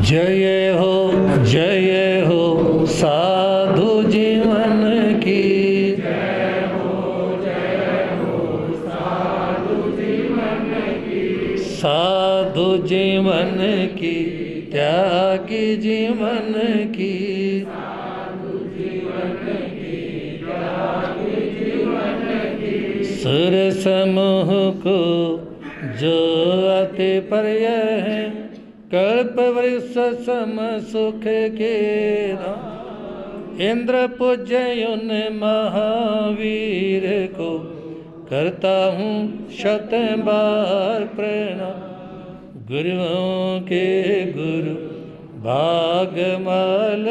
जय हो साधु जीवन की। साधु जीवन की, त्यागी जीवन की। सुर समूह को जो अति पर्य है, कल्प वृक्ष सम सुख के नाम। इंद्र पूज्य उन महावीर को करता हूँ शत बार प्रणाम। गुरुओं के गुरु भागमाल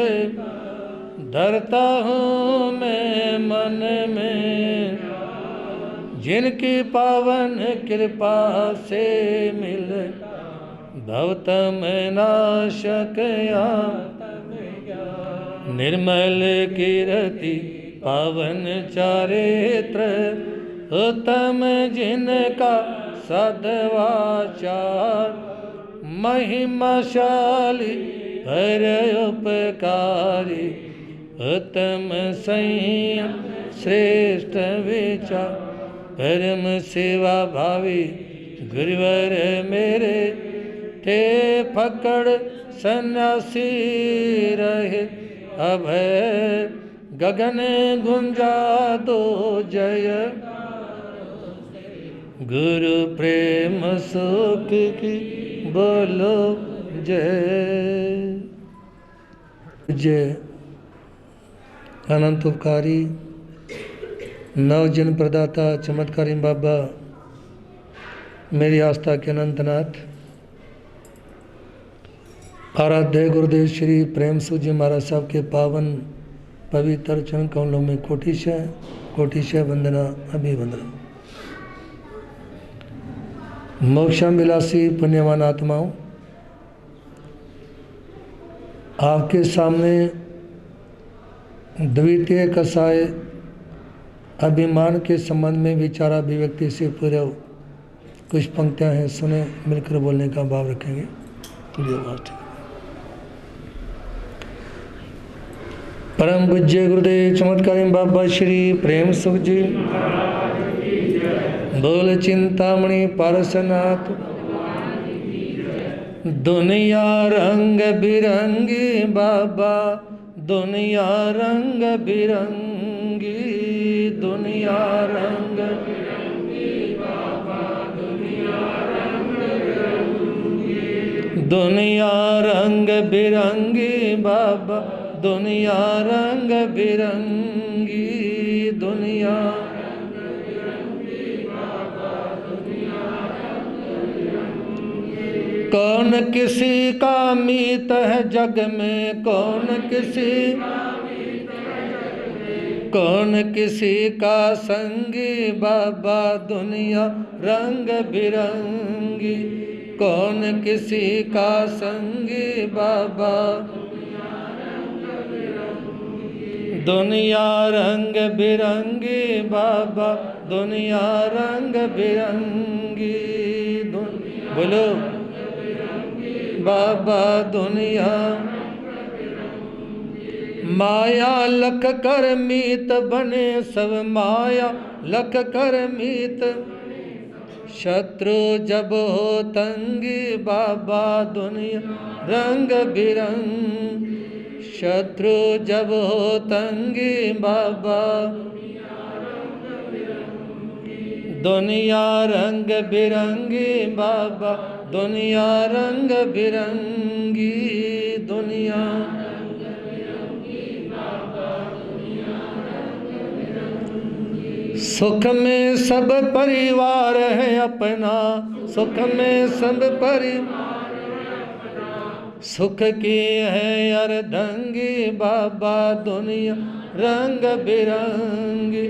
धरता हूँ मैं मन में। जिनकी पावन कृपा से मिले भवतम नाशक निर्मल कीर्ति पावन चारित्र। उत्तम जिनका सद्वाचार, महिमाशाली हर उपकारी। उत्तम संयम श्रेष्ठ विचार, परम सेवा भावी गुरुवर मेरे। थे फकड़ सन्यासी रहे अभय, गगन गुंजा दो जय। गुरु प्रेम सुख की बोलो जय। जय अनंत उपकारी नवजन प्रदाता चमत्कारी बाबा, मेरी आस्था के अनंतनाथ, आराध्य गुरुदेव श्री प्रेम सूद जी महाराज साहब के पावन पवित्र चरण कमलों में कोटिशः वंदना अभिवंदना। मोक्षाभिलाषी पुण्यवान आत्माओं, आपके सामने द्वितीय कसाय अभिमान के संबंध में विचाराभिव्यक्ति से पूर्व कुछ पंक्तियां हैं, सुने, मिलकर बोलने का भाव रखेंगे। परम पूज्य गुरुदेव चमत्कारी बाबा श्री प्रेम सुख जी बोल चिंतामणि पारसनाथ। दुनिया रंग बिरंगी बाबा, दुनिया रंग बिरंगी। दुनिया रंग बिरंगी बाबा, दुनिया रंग बिरंगी। दुनिया रंग बिरंगी बाबा, दुनिया रंग बिरंगी। दुनिया कौन किसी का मीत है जग में, कौन किसी का संगी बाबा। दुनिया रंग बिरंगी, कौन किसी का संगी बाबा। दुनिया रंग बिरंगी बाबा, दुनिया रंग बिरंगी। बोलो बाबा दुनिया। माया लख कर मीत बने सब, माया लख कर मीत। शत्रु जब हो तंगी बाबा, दुनिया रंग बिरंग। शत्रु जब हो तंगी बाबा, दुनिया रंग बिरंगी बाबा, दुनिया रंग बिरंगी। दुनिया सुख में सब परिवार है अपना, सुख में सब परिवार। सुख की है अर्धंगी बाबा, दुनिया रंग बिरंगी।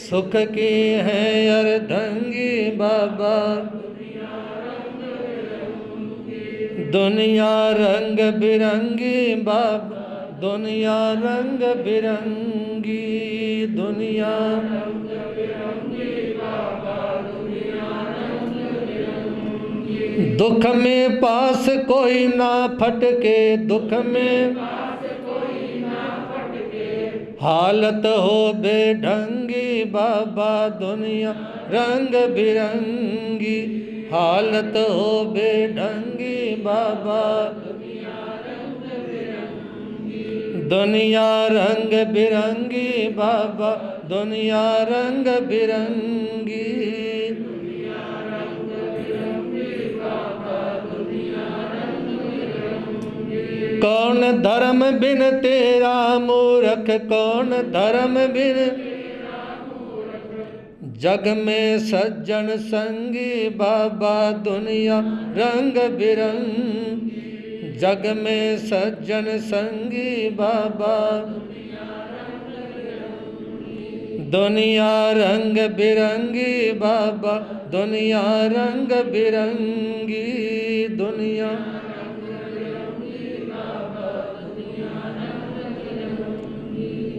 सुख की है अर्धंगी बाबा, दुनिया रंग बिरंगी बाबा, दुनिया रंग बिरंगी। दुनिया रंग बिरंगी बाबा, दुनिया रंग बिरंगी। दुख में पास कोई ना फटके, दुख में हालत हो बेढंगी बाबा दुनिया रंग बिरंगी, हालत हो बेढंगी बाबा दुनिया रंग बिरंगी बाबा दुनिया रंग बिरंगी। कौन धर्म बिन तेरा मूर्ख, कौन धर्म बिन जग में सज्जन संगी बाबा दुनिया रंग बिरंगी, जग में सज्जन संगी बाबा दुनिया रंग बिरंगी बाबा दुनिया रंग बिरंगी, दुनिया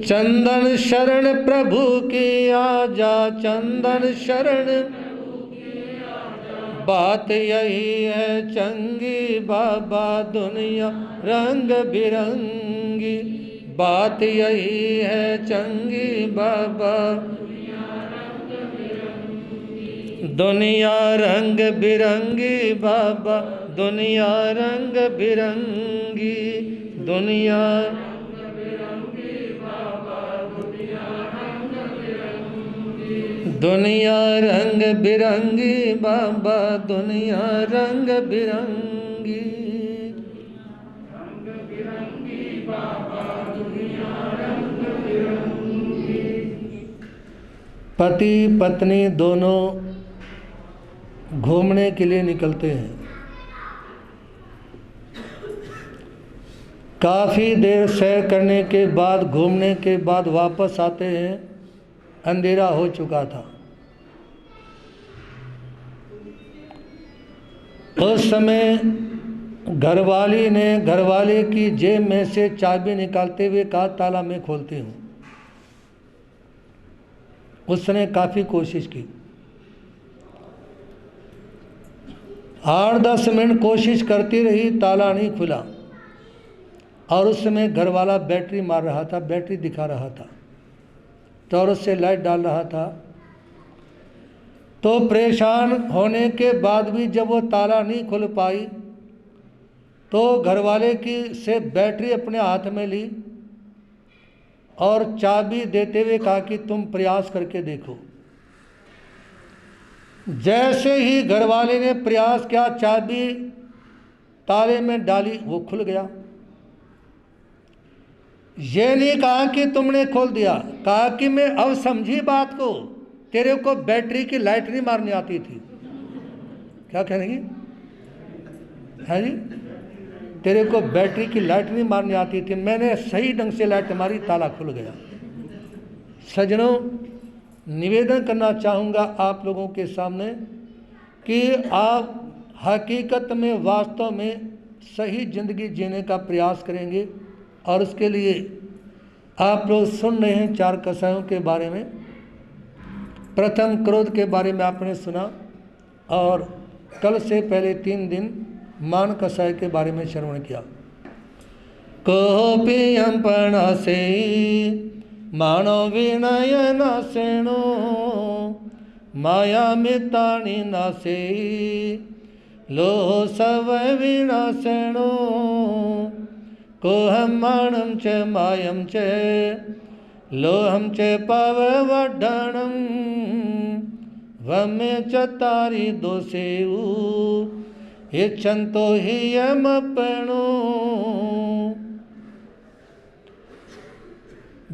चंदन शरण प्रभु की आजा, चंदन शरण बात यही है चंगी बाबा दुनिया रंग बिरंगी, बात यही है चंगी बाबा दुनिया रंग बिरंगी बाबा दुनिया रंग बिरंगी, दुनिया दुनिया रंग बिरंगी बाबा दुनिया रंग बिरंगी, पति पत्नी दोनों घूमने के लिए निकलते हैं। काफ़ी देर सैर करने के बाद घूमने के बाद वापस आते हैं, अंधेरा हो चुका था। उस समय घरवाली ने घरवाले की जेब में से चाबी निकालते हुए कहा ताला मैं खोलती हूँ। उसने काफ़ी कोशिश की, 8-10 मिनट कोशिश करती रही, ताला नहीं खुला। और उस समय घरवाला बैटरी मार रहा था, बैटरी दिखा रहा था, टॉर्च से लाइट डाल रहा था। तो परेशान होने के बाद भी जब वो ताला नहीं खुल पाई तो घरवाले की से बैटरी अपने हाथ में ली और चाबी देते हुए कहा कि तुम प्रयास करके देखो। जैसे ही घरवाले ने प्रयास किया, चाबी ताले में डाली, वो खुल गया। ये नहीं कहा कि तुमने खोल दिया, कहा कि मैं अब समझी बात को, तेरे को बैटरी की लाइट नहीं मारनी आती थी। क्या कहेंगे है जी, तेरे को बैटरी की लाइट नहीं मारनी आती थी, मैंने सही ढंग से लाइट मारी, ताला खुल गया। सज्जनों, निवेदन करना चाहूँगा आप लोगों के सामने कि आप हकीकत में वास्तव में सही ज़िंदगी जीने का प्रयास करेंगे। और उसके लिए आप लोग सुन रहे हैं 4 कसायों के बारे में। प्रथम क्रोध के बारे में आपने सुना और कल से पहले 3 दिन मान कसाय के बारे में श्रवण किया। कोपियम पणासे मानो विनय नासेणो माया मितानि नासे लोह सव विनाशेणो कोहम माणम च मायम च लोहम च पववड्ढणम वमे चतारि दोषेउ इच्छन्तो हि यमपणो।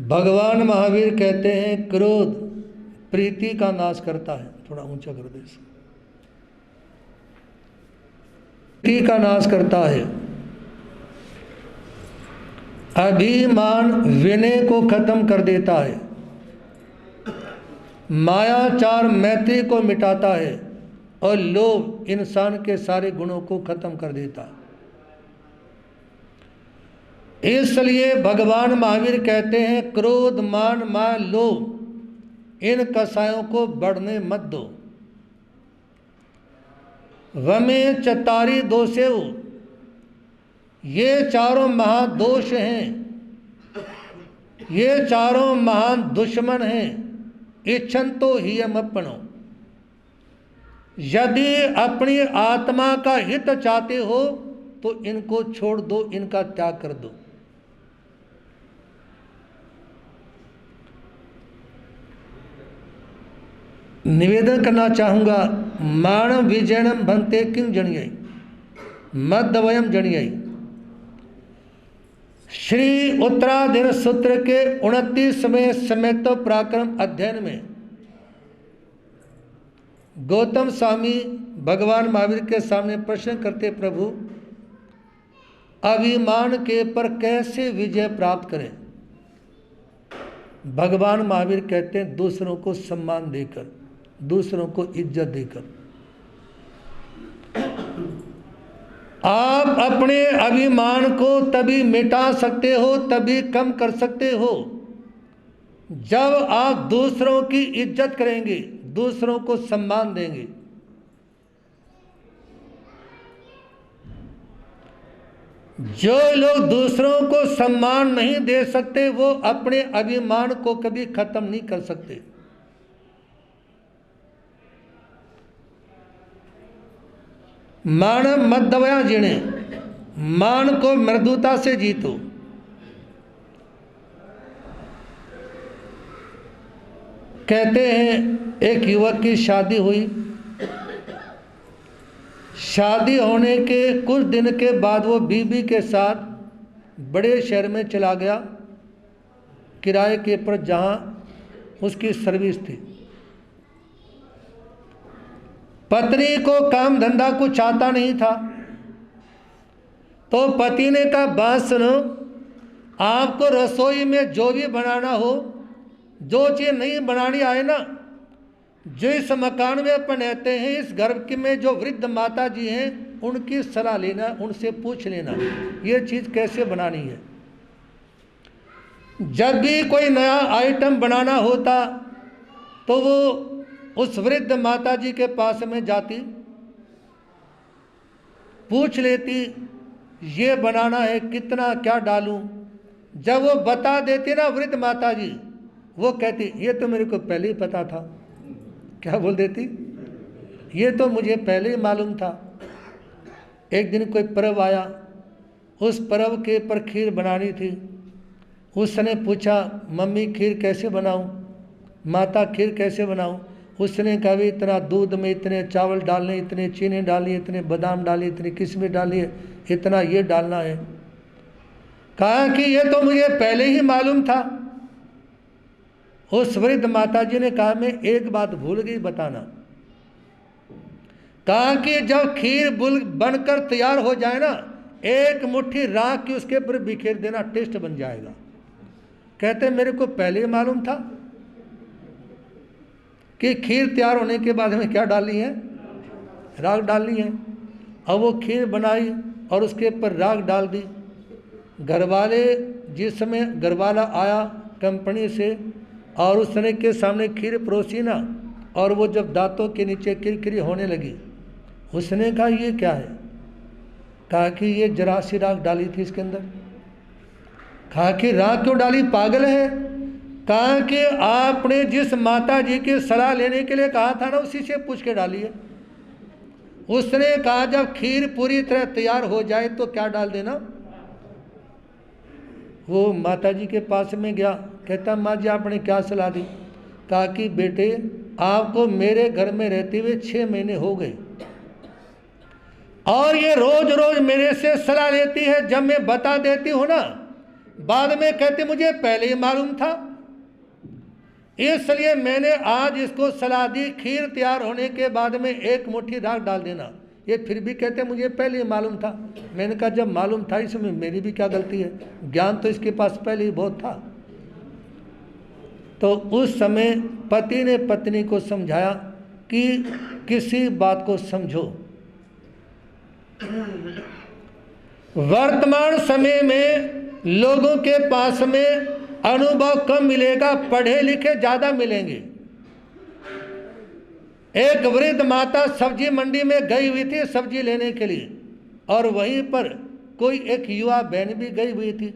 भगवान महावीर कहते हैं क्रोध प्रीति का नाश करता है। थोड़ा ऊंचा कर दे, प्रीति का नाश करता है। अभिमान विनय को खत्म कर देता है। मायाचार मैत्री को मिटाता है और लोभ इंसान के सारे गुणों को खत्म कर देता है। इसलिए भगवान महावीर कहते हैं क्रोध मान माया लोभ इन कसायों को बढ़ने मत दो। वमे चतारी दोषेव, ये चारों महादोष हैं, ये चारों महान दुश्मन हैं। इच्छन्तो ही अपनो, यदि अपनी आत्मा का हित चाहते हो तो इनको छोड़ दो, इनका त्याग कर दो। निवेदन करना चाहूंगा, मानव विजयनम भंते किंग जनियै मद्वयम जनियै। श्री उत्तराधीन सूत्र के 29वें सम्यक्त पराक्रम अध्ययन में गौतम स्वामी भगवान महावीर के सामने प्रश्न करते, प्रभु अभिमान के पर कैसे विजय प्राप्त करें? भगवान महावीर कहते हैं, दूसरों को सम्मान देकर, दूसरों को इज्जत देकर। आप अपने अभिमान को तभी मिटा सकते हो, तभी कम कर सकते हो, जब आप दूसरों की इज्जत करेंगे, दूसरों को सम्मान देंगे। जो लोग दूसरों को सम्मान नहीं दे सकते, वो अपने अभिमान को कभी खत्म नहीं कर सकते। मानव मद्दवया जिणे, मान को मृदुता से जीतो। कहते हैं एक युवक की शादी हुई, शादी होने के कुछ दिन के बाद वो बीवी के साथ बड़े शहर में चला गया, किराए के पर, जहाँ उसकी सर्विस थी। पत्नी को काम धंधा कुछ आता नहीं था, तो पति ने कहा, बात सुनो, आपको रसोई में जो भी बनाना हो, जो चीज़ नहीं बनानी आए ना, जो इस मकान में अपन रहते हैं, इस घर में जो वृद्ध माता जी हैं, उनकी सलाह लेना, उनसे पूछ लेना ये चीज़ कैसे बनानी है। जब भी कोई नया आइटम बनाना होता तो वो उस वृद्ध माता जी के पास में जाती, पूछ लेती ये बनाना है, कितना क्या डालूं। जब वो बता देती ना वृद्ध माता जी, वो कहती ये तो मेरे को पहले ही पता था। क्या बोल देती? ये तो मुझे पहले ही मालूम था। एक दिन कोई पर्व आया, उस पर्व के पर खीर बनानी थी। उसने पूछा, मम्मी खीर कैसे बनाऊं? माता खीर कैसे बनाऊं? उसने कहा, भी इतना दूध में इतने चावल डालने, इतने चीनी डाली, इतने बादाम डाली, इतनी किस्में डाली, इतना ये डालना है। कहा कि ये तो मुझे पहले ही मालूम था। उस वृद्ध माता जी ने कहा, मैं एक बात भूल गई बताना। कहा कि जब खीर बनकर तैयार हो जाए ना, एक मुट्ठी राख की उसके ऊपर बिखेर देना, टेस्ट बन जाएगा। कहते मेरे को पहले ही मालूम था कि खीर तैयार होने के बाद हमें क्या डालनी है? राख डालनी है। अब वो खीर बनाई और उसके ऊपर राख डाल दी। घरवाले, जिस समय घरवाला आया कंपनी से और उस समय के सामने खीर परोसी ना, और वो जब दांतों के नीचे किरकिरी होने लगी, उसने कहा ये क्या है? कहा कि ये जरा सी राख डाली थी इसके अंदर। कहा कि राख क्यों डाली, पागल है? कहा कि आपने जिस माता जी की सलाह लेने के लिए कहा था ना, उसी से पूछ के डाली है। उसने कहा जब खीर पूरी तरह तैयार हो जाए तो क्या डाल देना। वो माता जी के पास में गया, कहता माँ जी आपने क्या सलाह दी? कहा कि बेटे आपको मेरे घर में रहते हुए 6 महीने हो गए और ये रोज रोज मेरे से सलाह लेती है। जब मैं बता देती हूँ ना, बाद में कहती मुझे पहले ही मालूम था, इसलिए मैंने आज इसको सलाह दी खीर तैयार होने के बाद में एक मुट्ठी राख डाल देना। ये फिर भी कहते मुझे पहले ही मालूम था। मैंने कहा जब मालूम था इसमें मेरी भी क्या गलती है? ज्ञान तो इसके पास पहले ही बहुत था। तो उस समय पति ने पत्नी को समझाया कि किसी बात को समझो। वर्तमान समय में लोगों के पास में अनुभव कम मिलेगा, पढ़े लिखे ज़्यादा मिलेंगे। एक वृद्ध माता सब्जी मंडी में गई हुई थी सब्जी लेने के लिए, और वहीं पर कोई एक युवा बहन भी गई हुई थी।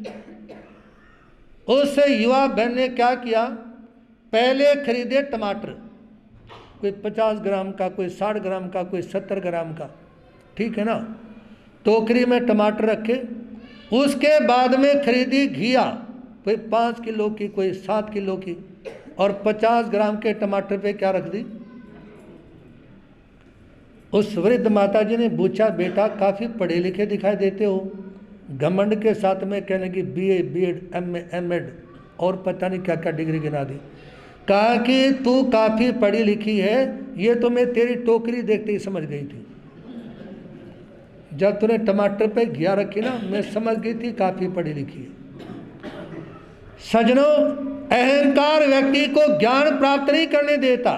उस युवा बहन ने क्या किया, पहले खरीदे टमाटर, कोई 50 ग्राम का, कोई 60 ग्राम का, कोई 70 ग्राम का, ठीक है ना, टोकरी में टमाटर रखे। उसके बाद में खरीदी घिया, कोई 5 किलो की, कोई 7 किलो की, और 50 ग्राम के टमाटर पे क्या रख दी। उस वृद्ध माता जी ने पूछा, बेटा काफ़ी पढ़े लिखे दिखाई देते हो। घमंड के साथ में कहने की BA BEd MA MEd और पता नहीं क्या क्या डिग्री गिना दी। कहा कि तू काफ़ी पढ़ी लिखी है, ये तो मैं तेरी टोकरी देखते ही समझ गई थी। जब तूने टमाटर पे घिया रखी ना, मैं समझ गई थी काफ़ी पढ़ी लिखी है। सजनों, अहंकार व्यक्ति को ज्ञान प्राप्त नहीं करने देता,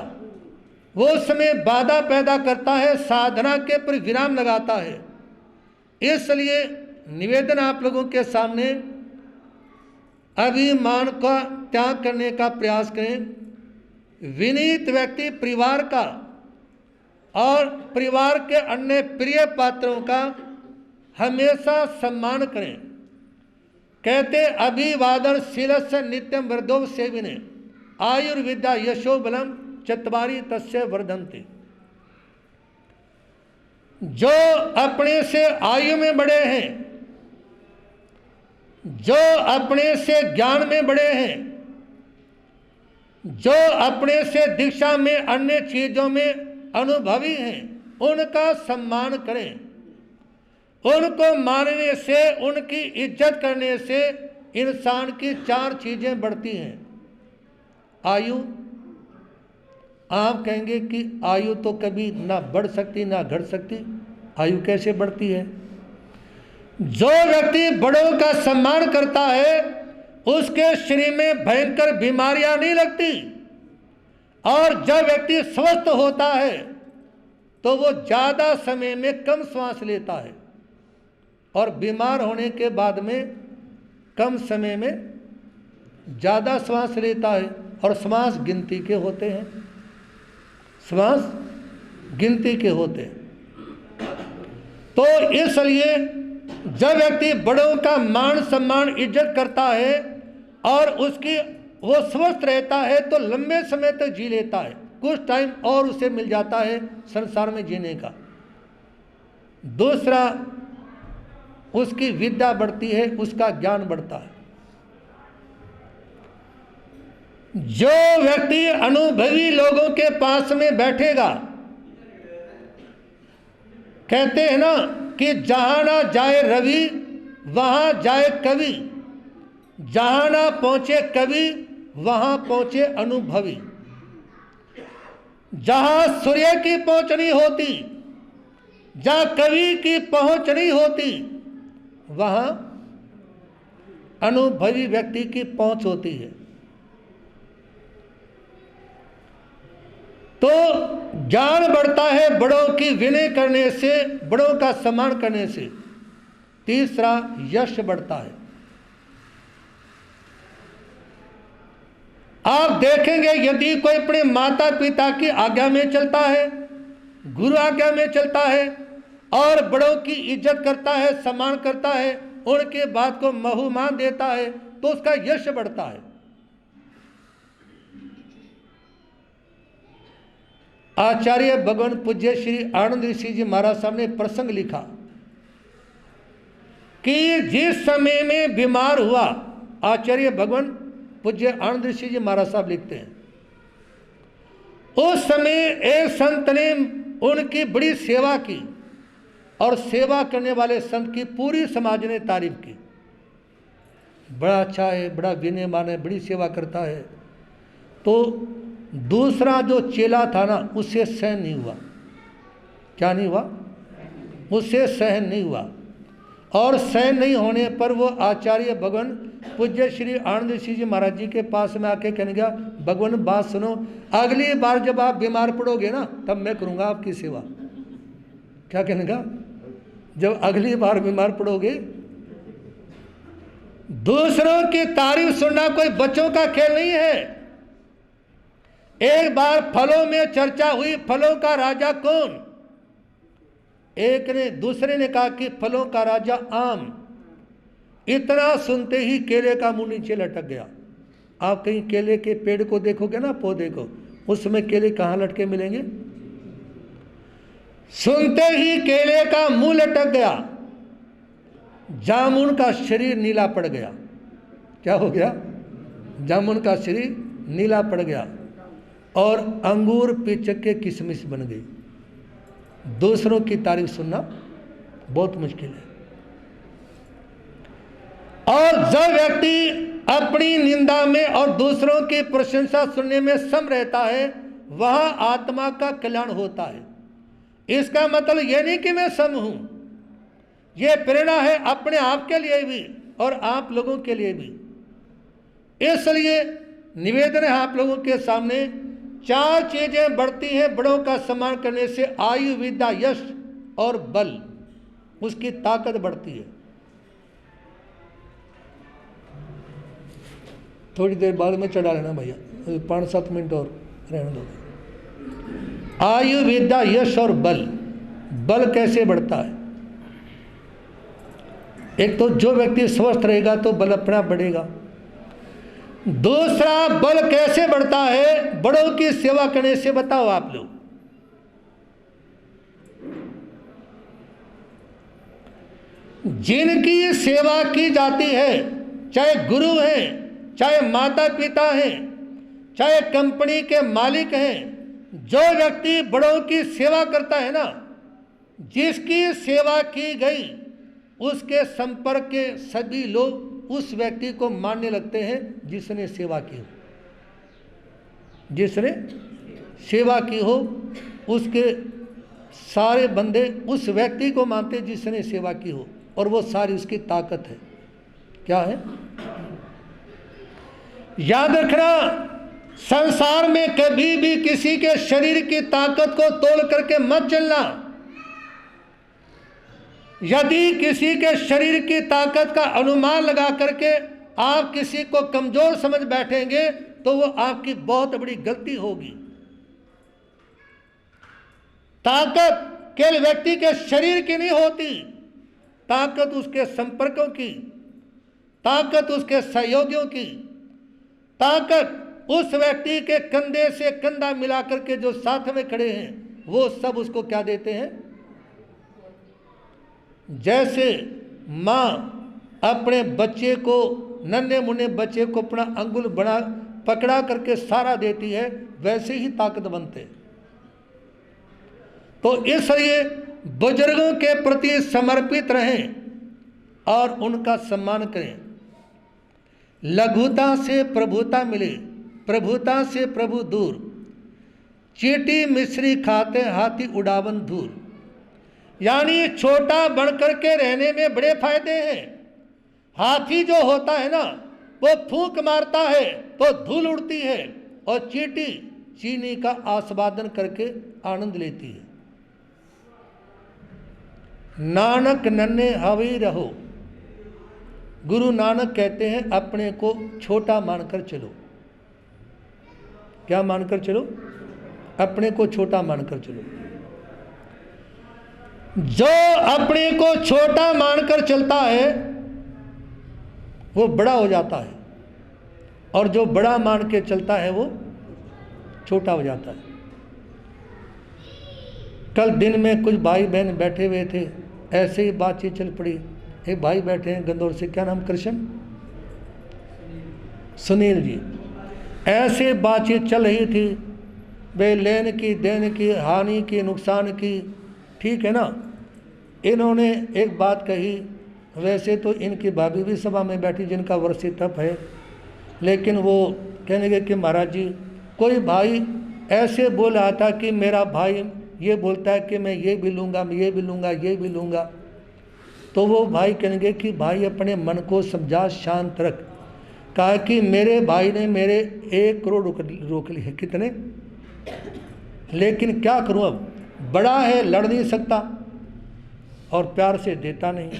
वो समय बाधा पैदा करता है, साधना के पर विराम लगाता है। इसलिए निवेदन आप लोगों के सामने, अभिमान का त्याग करने का प्रयास करें। विनीत व्यक्ति परिवार का और परिवार के अन्य प्रिय पात्रों का हमेशा सम्मान करें। कहते अभिवादन शीलस्य नित्यम वृद्धो सेविने आयुर्विद्या यशो बलम चत्वारि तस्य वर्धन्ते। जो अपने से आयु में बड़े हैं, जो अपने से ज्ञान में बड़े हैं, जो अपने से दीक्षा में अन्य चीजों में अनुभवी हैं, उनका सम्मान करें। उनको मानने से, उनकी इज्जत करने से इंसान की 4 चीजें बढ़ती हैं। आयु, आप कहेंगे कि आयु तो कभी ना बढ़ सकती ना घट सकती, आयु कैसे बढ़ती है। जो व्यक्ति बड़ों का सम्मान करता है, उसके शरीर में भयंकर बीमारियां नहीं लगती, और जब व्यक्ति स्वस्थ होता है तो वो ज़्यादा समय में कम श्वास लेता है, और बीमार होने के बाद में कम समय में ज़्यादा श्वास लेता है। और श्वास गिनती के होते हैं, श्वास गिनती के होते हैं। तो इसलिए जब व्यक्ति बड़ों का मान सम्मान इज्जत करता है और उसकी वो स्वस्थ रहता है, तो लंबे समय तक जी लेता है, कुछ टाइम और उसे मिल जाता है संसार में जीने का। दूसरा, उसकी विद्या बढ़ती है, उसका ज्ञान बढ़ता है। जो व्यक्ति अनुभवी लोगों के पास में बैठेगा, कहते हैं ना कि जहां ना जाए रवि वहां जाए कवि, जहां ना पहुंचे कवि वहां पहुंचे अनुभवी। जहां सूर्य की पहुंच नहीं होती, जहां कवि की पहुंच नहीं होती, वहां अनुभवी व्यक्ति की पहुंच होती है। तो ज्ञान बढ़ता है बड़ों की विनय करने से, बड़ों का सम्मान करने से। तीसरा, यश बढ़ता है। आप देखेंगे यदि कोई अपने माता पिता की आज्ञा में चलता है, गुरु आज्ञा में चलता है, और बड़ों की इज्जत करता है, सम्मान करता है, उनके बात को बहुमान देता है, तो उसका यश बढ़ता है। आचार्य भगवान पूज्य श्री आनंद ऋषि जी महाराज साहब ने प्रसंग लिखा कि जिस समय में बीमार हुआ, आचार्य भगवान पूज्य आनंद ऋषि जी महाराज साहब लिखते हैं, उस समय एक संत ने उनकी बड़ी सेवा की, और सेवा करने वाले संत की पूरी समाज ने तारीफ की। बड़ा अच्छा है, बड़ा विनयमान है, बड़ी सेवा करता है। तो दूसरा जो चेला था ना, उससे सहन नहीं हुआ। क्या नहीं हुआ? उससे सहन नहीं हुआ, और सहन नहीं होने पर वो आचार्य भगवान पूज्य श्री आनंद ऋषि जी महाराज जी के पास में आके कहने गया, भगवान बात सुनो, अगली बार जब आप बीमार पड़ोगे ना, तब मैं करूँगा आपकी सेवा। क्या कहने का? जब अगली बार बीमार पड़ोगे। दूसरों की तारीफ सुनना कोई बच्चों का खेल नहीं है। एक बार फलों में चर्चा हुई, फलों का राजा कौन? दूसरे ने कहा कि फलों का राजा आम। इतना सुनते ही केले का मुंह नीचे लटक गया। आप कहीं केले के पेड़ को देखोगे ना, पौधे को, उसमें केले कहाँ लटके मिलेंगे? सुनते ही केले का मुंह लटक गया। जामुन का शरीर नीला पड़ गया। क्या हो गया? जामुन का शरीर नीला पड़ गया और अंगूर पिचक के किशमिश बन गई। दूसरों की तारीफ सुनना बहुत मुश्किल है। और जब व्यक्ति अपनी निंदा में और दूसरों की प्रशंसा सुनने में सम रहता है, वहां आत्मा का कल्याण होता है। इसका मतलब यह नहीं कि मैं सम हूं, यह प्रेरणा है अपने आप के लिए भी और आप लोगों के लिए भी। इसलिए निवेदन है आप लोगों के सामने, 4 चीजें बढ़ती हैं बड़ों का सम्मान करने से। आयु, विद्या, यश और बल, उसकी ताकत बढ़ती है। थोड़ी देर बाद में चढ़ा लेना भैया, 5-7 मिनट और रहने दो। आयु, विद्या, यश और बल। बल कैसे बढ़ता है? एक तो जो व्यक्ति स्वस्थ रहेगा तो बल अपना बढ़ेगा। दूसरा, बल कैसे बढ़ता है? बड़ों की सेवा करने से। बताओ आप लोग, जिनकी सेवा की जाती है, चाहे गुरु हैं, चाहे माता पिता हैं, चाहे कंपनी के मालिक हैं, जो व्यक्ति बड़ों की सेवा करता है ना, जिसकी सेवा की गई, उसके संपर्क के सभी लोग उस व्यक्ति को मानने लगते हैं जिसने सेवा की हो। जिसने सेवा की हो, उसके सारे बंदे उस व्यक्ति को मानते जिसने सेवा की हो, और वो सारी उसकी ताकत है। क्या है? याद रखना, संसार में कभी भी किसी के शरीर की ताकत को तोल करके मत चलना। यदि किसी के शरीर की ताकत का अनुमान लगा करके आप किसी को कमजोर समझ बैठेंगे तो वो आपकी बहुत बड़ी गलती होगी। ताकत केवल व्यक्ति के शरीर की नहीं होती, ताकत उसके संपर्कों की, ताकत उसके सहयोगियों की, ताकत उस व्यक्ति के कंधे से कंधा मिला करके जो साथ में खड़े हैं, वो सब उसको क्या देते हैं? जैसे माँ अपने बच्चे को, नन्हे मुन्ने बच्चे को अपना अंगुल बना पकड़ा करके सहारा देती है, वैसे ही ताकत बनते। तो इसलिए बुजुर्गों के प्रति समर्पित रहें और उनका सम्मान करें। लघुता से प्रभुता मिले, प्रभुता से प्रभु दूर। चींटी मिश्री खाते हाथी उड़ावन दूर। यानी छोटा बढ़कर के रहने में बड़े फायदे हैं। हाथी जो होता है ना, वो फूंक मारता है तो धूल उड़ती है, और चींटी चीनी का आस्वादन करके आनंद लेती है। नानक नन्हे हवी रहो। गुरु नानक कहते हैं अपने को छोटा मानकर चलो। क्या मानकर चलो? अपने को छोटा मानकर चलो। जो अपने को छोटा मानकर चलता है वो बड़ा हो जाता है, और जो बड़ा मान के चलता है वो छोटा हो जाता है। कल दिन में कुछ भाई बहन बैठे हुए थे, ऐसे ही बातचीत चल पड़ी। एक भाई बैठे हैं गंदौर से, क्या नाम? कृष्ण, सुनील जी। ऐसे बातचीत चल रही थी, वे लेन की, देन की, हानि की, नुकसान की, ठीक है ना। इन्होंने एक बात कही, वैसे तो इनकी भाभी भी सभा में बैठी जिनका वर्षी तप है, लेकिन वो कहने लगे कि महाराज जी, कोई भाई ऐसे बोल रहा था कि मेरा भाई ये बोलता है कि मैं ये भी लूँगा, मैं ये भी लूँगा, ये भी लूँगा। तो वो भाई कहेंगे कि भाई अपने मन को समझा, शांत रख। कहा कि मेरे भाई ने मेरे 1 करोड़ रोक लिए। कितने? लेकिन क्या करूं, अब बड़ा है, लड़ नहीं सकता और प्यार से देता नहीं।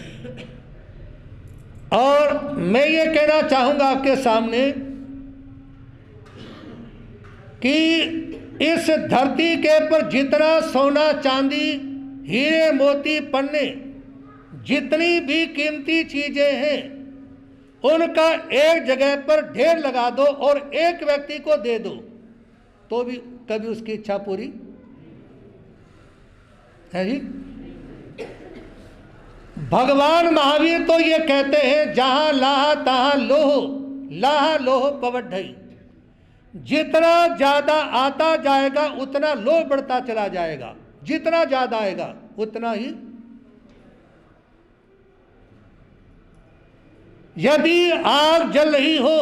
और मैं ये कहना चाहूंगा आपके सामने, कि इस धरती के पर जितना सोना चांदी हीरे मोती पन्ने जितनी भी कीमती चीजें हैं उनका एक जगह पर ढेर लगा दो और एक व्यक्ति को दे दो तो भी कभी उसकी इच्छा पूरी है जी। भगवान महावीर तो ये कहते हैं जहां लाहा तहां लोह पवढ़ई। जितना ज्यादा आता जाएगा उतना लोह बढ़ता चला जाएगा, जितना ज्यादा आएगा उतना ही। यदि आग जल रही हो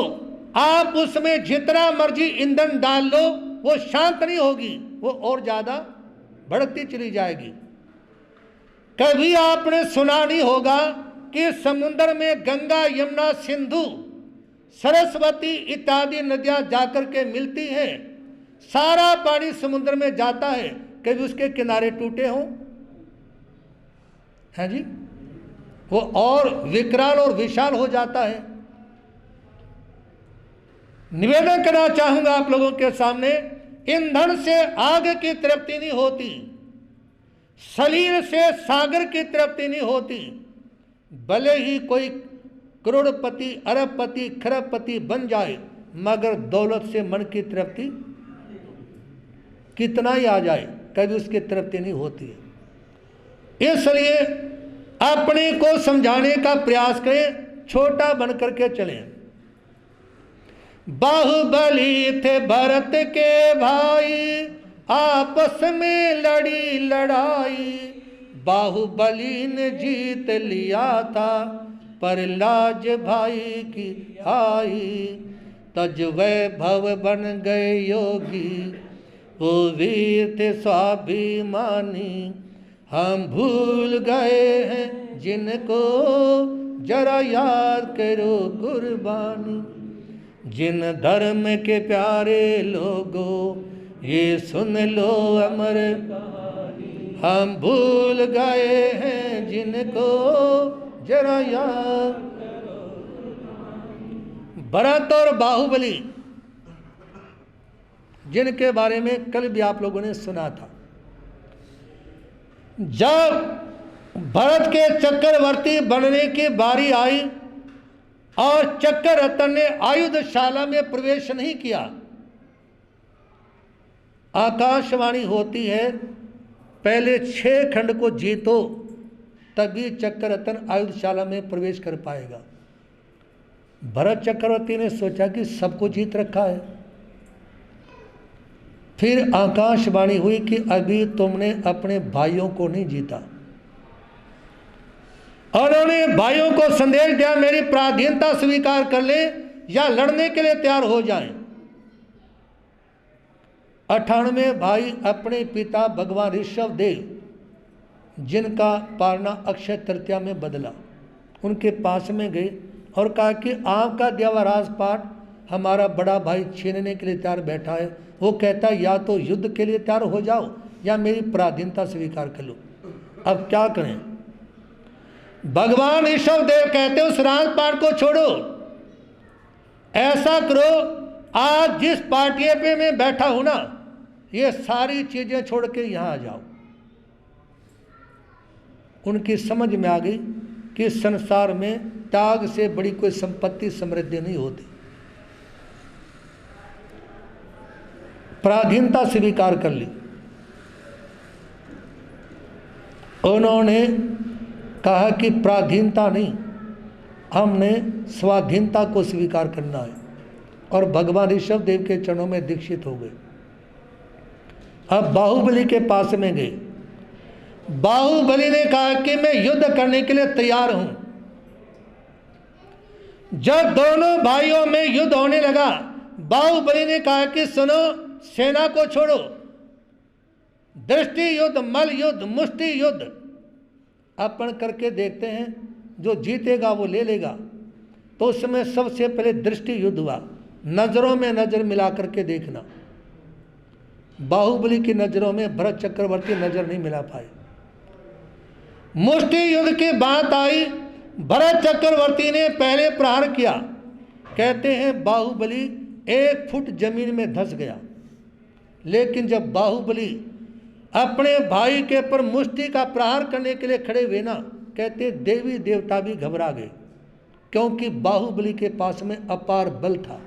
आप उसमें जितना मर्जी ईंधन डाल लो वो शांत नहीं होगी, वो और ज्यादा बढ़ती चली जाएगी। कभी आपने सुना नहीं होगा कि समुद्र में गंगा यमुना सिंधु सरस्वती इत्यादि नदियां जाकर के मिलती हैं, सारा पानी समुद्र में जाता है, कभी उसके किनारे टूटे हों? है जी, वो और विकराल और विशाल हो जाता है। निवेदन करना चाहूंगा आप लोगों के सामने, ईंधन से आग की तृप्ति नहीं होती, सलील से सागर की तृप्ति नहीं होती। भले ही कोई करोड़पति अरबपति खरबपति बन जाए मगर दौलत से मन की तृप्ति कितना ही आ जाए कभी उसकी तृप्ति नहीं होती है। इसलिए अपने को समझाने का प्रयास करें, छोटा बन करके चलें। बाहुबली थे भरत के भाई आपस में लड़ी लड़ाई, बाहुबली ने जीत लिया था पर लाज भाई की आई। तज वैभव बन गए योगी वो वीर थे स्वाभिमानी, हम भूल गए हैं जिनको जरा याद करो कुर्बानी। जिन धर्म के प्यारे लोगों ये सुन लो अमर, हम भूल गए हैं जिनको जरा याद। भरत और बाहुबली जिनके बारे में कल भी आप लोगों ने सुना था, जब भरत के चक्रवर्ती बनने की बारी आई और चक्ररत्न ने आयुधशाला में प्रवेश नहीं किया, आकाशवाणी होती है पहले 6 खंड को जीतो तभी चक्ररत्न आयुधशाला में प्रवेश कर पाएगा। भरत चक्रवर्ती ने सोचा कि सबको जीत रखा है, फिर आकाशवाणी हुई कि अभी तुमने अपने भाइयों को नहीं जीता। उन्होंने भाइयों को संदेश दिया मेरी पराधीनता स्वीकार कर ले या लड़ने के लिए तैयार हो जाएं। 98 भाई अपने पिता भगवान ऋषभ देव जिनका पारना अक्षय तृतीया में बदला, उनके पास में गए और कहा कि आपका दिया राजपाट हमारा बड़ा भाई छीनने के लिए तैयार बैठा है। वो कहता है या तो युद्ध के लिए तैयार हो जाओ या मेरी पराधीनता स्वीकार कर लो। अब क्या करें? भगवान ऋषभ देव कहते उस राजपाट को छोड़ो, ऐसा करो आज जिस पार्टी पे मैं बैठा हूं ना ये सारी चीजें छोड़ के यहां आ जाओ। उनकी समझ में आ गई कि संसार में त्याग से बड़ी कोई संपत्ति समृद्धि नहीं होती। पराधीनता स्वीकार कर ली। उन्होंने कहा कि पराधीनता नहीं, हमने स्वाधीनता को स्वीकार करना है और भगवान ऋषभ देव के चरणों में दीक्षित हो गए। अब बाहुबली के पास में गए। बाहुबली ने कहा कि मैं युद्ध करने के लिए तैयार हूं। जब दोनों भाइयों में युद्ध होने लगा बाहुबली ने कहा कि सुनो सेना को छोड़ो, दृष्टि युद्ध मल युद्ध मुष्टि युद्ध अपन करके देखते हैं, जो जीतेगा वो ले लेगा। तो उसमें सबसे पहले दृष्टि युद्ध हुआ, नजरों में नजर मिला करके देखना। बाहुबली की नजरों में भरत चक्रवर्ती नजर नहीं मिला पाए। मुष्टि युद्ध की बात आई, भरत चक्रवर्ती ने पहले प्रहार किया, कहते हैं बाहुबली 1 फुट जमीन में धंस गया। लेकिन जब बाहुबली अपने भाई के पर मुष्टि का प्रहार करने के लिए खड़े हुए ना, कहते देवी देवता भी घबरा गए, क्योंकि बाहुबली के पास में अपार बल था,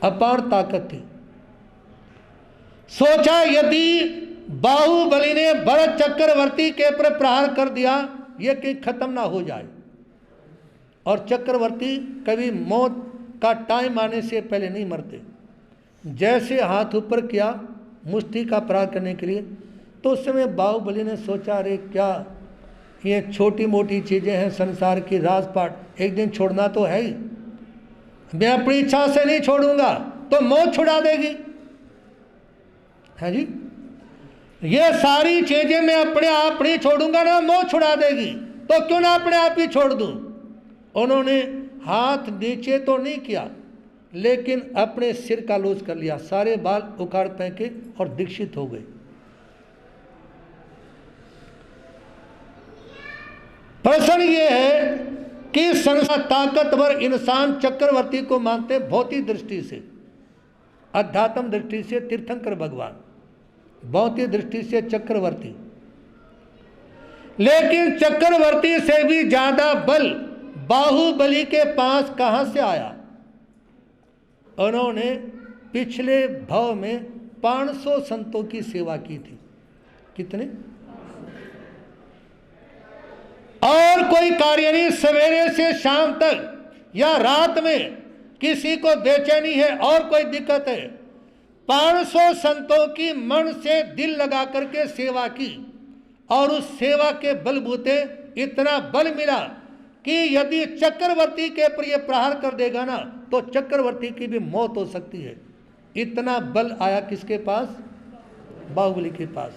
अपार ताकत थी। सोचा यदि बाहुबली ने भरत चक्रवर्ती के पर प्रहार कर दिया, ये कहीं खत्म ना हो जाए, और चक्रवर्ती कभी मौत का टाइम आने से पहले नहीं मरते। जैसे हाथ ऊपर किया मुष्टि का प्रहार करने के लिए, तो उस समय बाहुबली ने सोचा, अरे क्या ये छोटी मोटी चीज़ें हैं संसार की, राजपाट, एक दिन छोड़ना तो है ही, मैं अपनी इच्छा से नहीं छोड़ूंगा तो मौत छुड़ा देगी, है जी। ये सारी चीजें मैं अपने आप नहीं छोड़ूंगा ना, मौत छुड़ा देगी, तो क्यों ना अपने आप ही छोड़ दूं। उन्होंने हाथ नीचे तो नहीं किया, लेकिन अपने सिर का लूज कर लिया, सारे बाल उखाड़ फेंके और दीक्षित हो गए। प्रश्न ये है कि संसार ताकतवर इंसान चक्रवर्ती को मानते भौतिक दृष्टि से, अध्यात्म दृष्टि से तीर्थंकर भगवान, भौतिक दृष्टि से चक्रवर्ती, लेकिन चक्रवर्ती से भी ज्यादा बल बाहुबली के पास कहां से आया। उन्होंने पिछले भाव में 500 संतों की सेवा की थी। कितने? और कोई कार्य नहीं, सवेरे से शाम तक या रात में किसी को बेचैनी है और कोई दिक्कत है, 500 संतों की मन से दिल लगा करके सेवा की, और उस सेवा के बलबूते इतना बल मिला कि यदि चक्रवर्ती के पर यह प्रहार कर देगा ना, तो चक्रवर्ती की भी मौत हो सकती है। इतना बल आया किसके पास? बाहुबली के पास।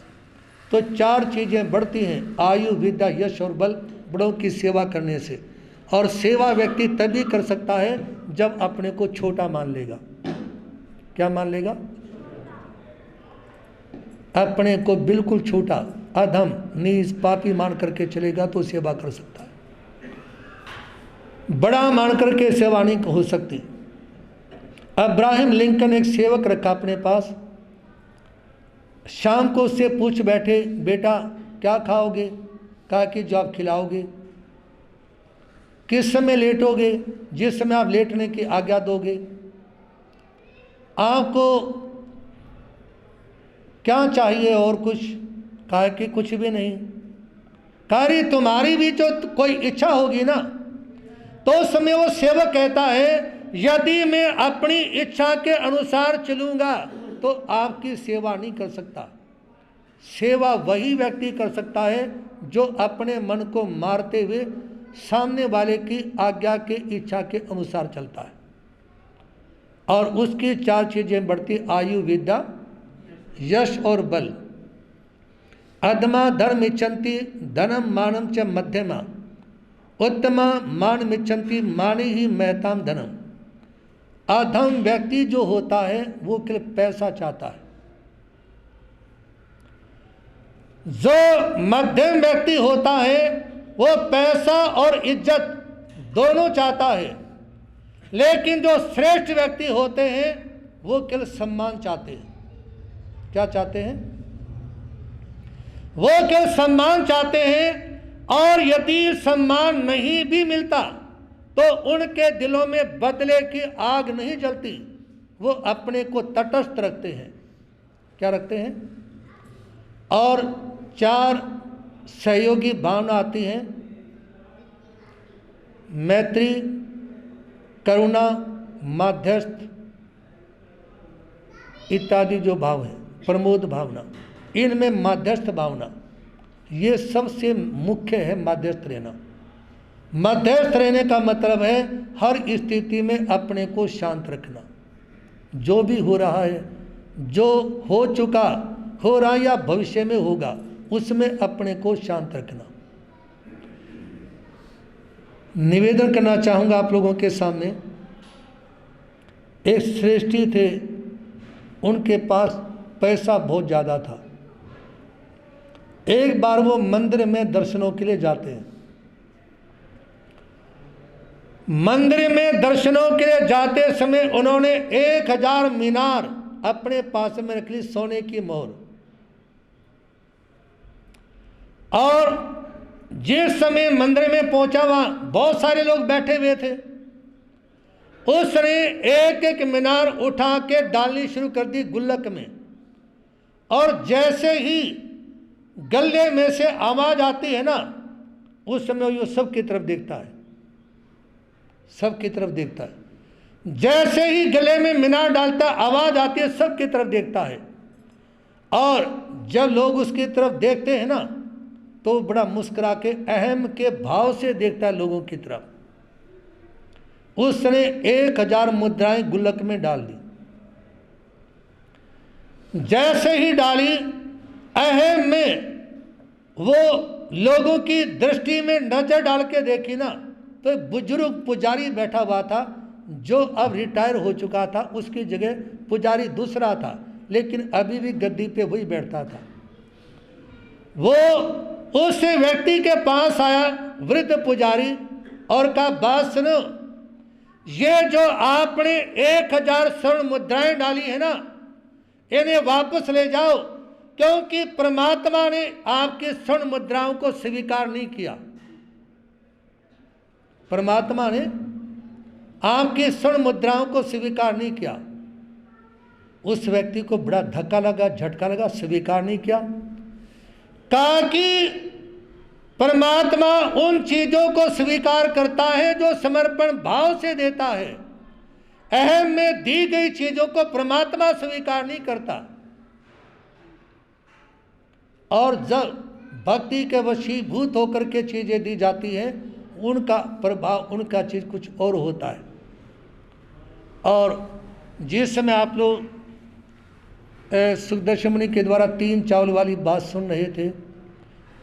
तो 4 चीजें बढ़ती हैं, आयु, विद्या, यश और बल, बड़ों की सेवा करने से। और सेवा व्यक्ति तभी कर सकता है जब अपने को छोटा मान लेगा। क्या मान लेगा? अपने को बिल्कुल छोटा, अधम, नीच, पापी मान करके चलेगा तो सेवा कर सकता है। बड़ा मान करके सेवा नहीं हो सकती। अब्राहम लिंकन एक सेवक रखा अपने पास, शाम को उससे पूछ बैठे, बेटा क्या खाओगे? कहा कि जो आप खिलाओगे। किस समय लेटोगे? जिस समय आप लेटने की आज्ञा दोगे। आपको क्या चाहिए और कुछ? कहा कि कुछ भी नहीं। कहा तुम्हारी भी जो कोई इच्छा होगी ना, तो उस समय वो सेवक कहता है, यदि मैं अपनी इच्छा के अनुसार चलूंगा तो आपकी सेवा नहीं कर सकता। सेवा वही व्यक्ति कर सकता है जो अपने मन को मारते हुए सामने वाले की आज्ञा के, इच्छा के अनुसार चलता है। और उसकी 4 चीजें बढ़ती, आयु, विद्या, यश और बल। अधमा धर्म इच्छन्ति धनम मानम च मध्यमा, उत्तमा मान मिच्छन्ति माने ही महताम धनम। अधम व्यक्ति जो होता है वो केवल पैसा चाहता है। जो मध्यम व्यक्ति होता है वो पैसा और इज्जत दोनों चाहता है, लेकिन जो श्रेष्ठ व्यक्ति होते हैं वो केवल सम्मान चाहते हैं। क्या चाहते हैं? वो केवल सम्मान चाहते हैं, और यदि सम्मान नहीं भी मिलता तो उनके दिलों में बदले की आग नहीं जलती। वो अपने को तटस्थ रखते हैं। क्या रखते हैं? और 4 सहयोगी भावना आती हैं, मैत्री, करुणा, माध्यस्थ इत्यादि जो भाव है, प्रमोद भावना। इनमें माध्यस्थ भावना ये सबसे मुख्य है। माध्यस्थ रहना, मध्यस्थ रहने का मतलब है हर स्थिति में अपने को शांत रखना। जो भी हो रहा है, जो हो चुका, हो रहा या भविष्य में होगा, उसमें अपने को शांत रखना। निवेदन करना चाहूँगा आप लोगों के सामने। एक श्रेष्ठी थे, उनके पास पैसा बहुत ज़्यादा था। एक बार वो मंदिर में दर्शनों के लिए जाते हैं। मंदिर में दर्शनों के लिए जाते समय उन्होंने 1000 मीनार अपने पास में रख ली सोने की मोहर। और जिस समय मंदिर में पहुंचा वहां बहुत सारे लोग बैठे हुए थे। उसने एक एक मीनार उठा के डालनी शुरू कर दी गुल्लक में, और जैसे ही गले में से आवाज आती है ना, उस समय वो सबकी तरफ देखता है, सबकी तरफ देखता है। जैसे ही गले में मीनार डालता आवाज आती है, सबकी तरफ देखता है। और जब लोग उसकी तरफ देखते हैं ना, तो बड़ा मुस्कुरा के अहम के भाव से देखता है लोगों की तरफ। उसने 1000 मुद्राएं गुल्लक में डाल दी। जैसे ही डाली, अहम में वो लोगों की दृष्टि में नजर डाल के देखी ना, तो बुजुर्ग पुजारी बैठा हुआ था, जो अब रिटायर हो चुका था। उसकी जगह पुजारी दूसरा था, लेकिन अभी भी गद्दी पे वही बैठता था। वो उस व्यक्ति के पास आया, वृद्ध पुजारी, और कहा, बात सुनो, ये जो आपने 1000 स्वर्ण मुद्राएं डाली है ना, इन्हें वापस ले जाओ, क्योंकि परमात्मा ने आपकी स्वर्ण मुद्राओं को स्वीकार नहीं किया। परमात्मा ने आपकी स्वर्ण मुद्राओं को स्वीकार नहीं किया। उस व्यक्ति को बड़ा धक्का लगा, झटका लगा। स्वीकार नहीं किया, कहा कि परमात्मा उन चीजों को स्वीकार करता है जो समर्पण भाव से देता है। अहम में दी गई चीजों को परमात्मा स्वीकार नहीं करता। और जब भक्ति के वशीभूत होकर के चीजें दी जाती हैं, उनका प्रभाव, उनका चीज कुछ और होता है। और जिस समय आप लोग सुखदर्शन मुनि के द्वारा 3 चावल वाली बात सुन रहे थे,